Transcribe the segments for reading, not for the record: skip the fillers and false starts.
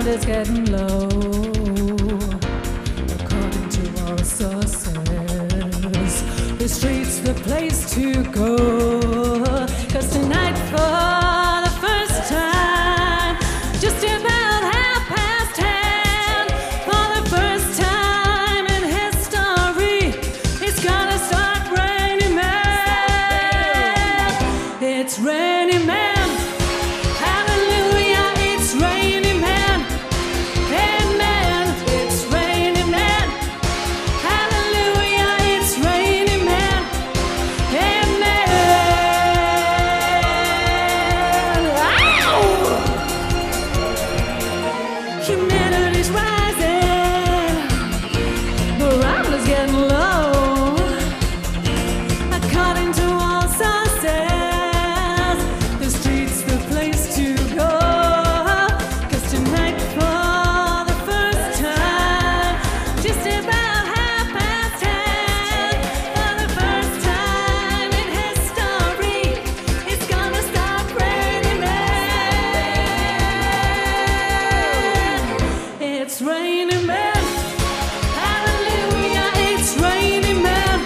ground is getting low, according to all sources. The street's the place to go, 'cause tonight for the first time, just about 10:30, for the first time in history, it's gonna start raining men. It's raining men. Humanity's rising, morale is getting low, according to all sources. The street's the place to go, 'cause tonight for the first time, just about 10:30, for the first time in history, it's gonna start raining men. It's raining men. Hallelujah, it's raining men.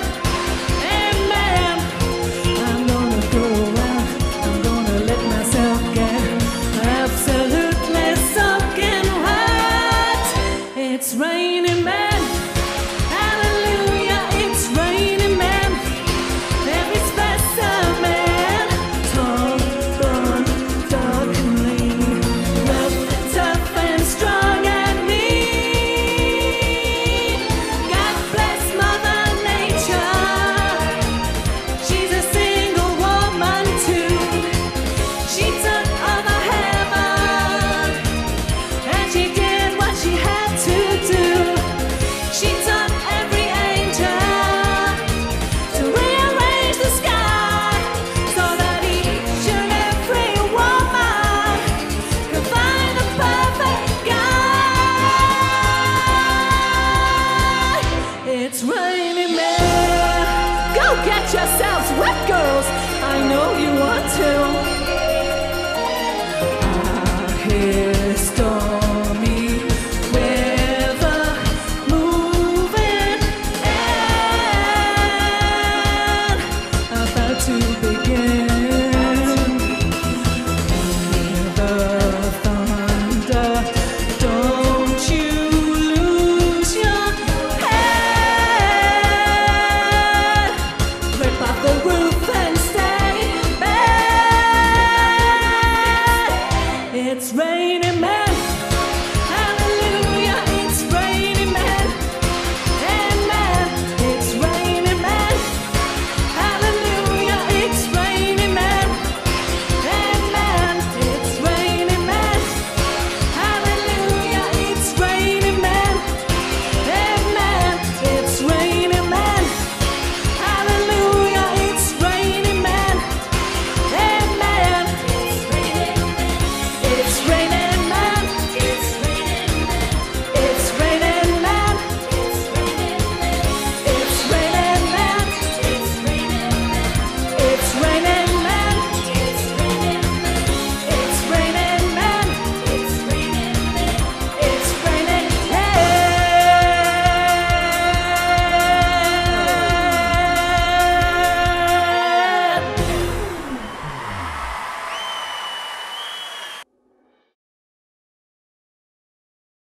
Amen. I'm gonna go out. I'm gonna let myself get absolutely soaking wet. It's raining men. Hallelujah, it's raining men. Every specimen, tall, blonde, dark and lean, rough, tough and strong and mean. God bless Mother Nature. She's a single woman too. She took over heaven, and she did what she had to do. She taught every angel to rearrange the sky, so that each and every woman could find the perfect guy. It's raining men. Go get yourselves wet, girls. I know you want to.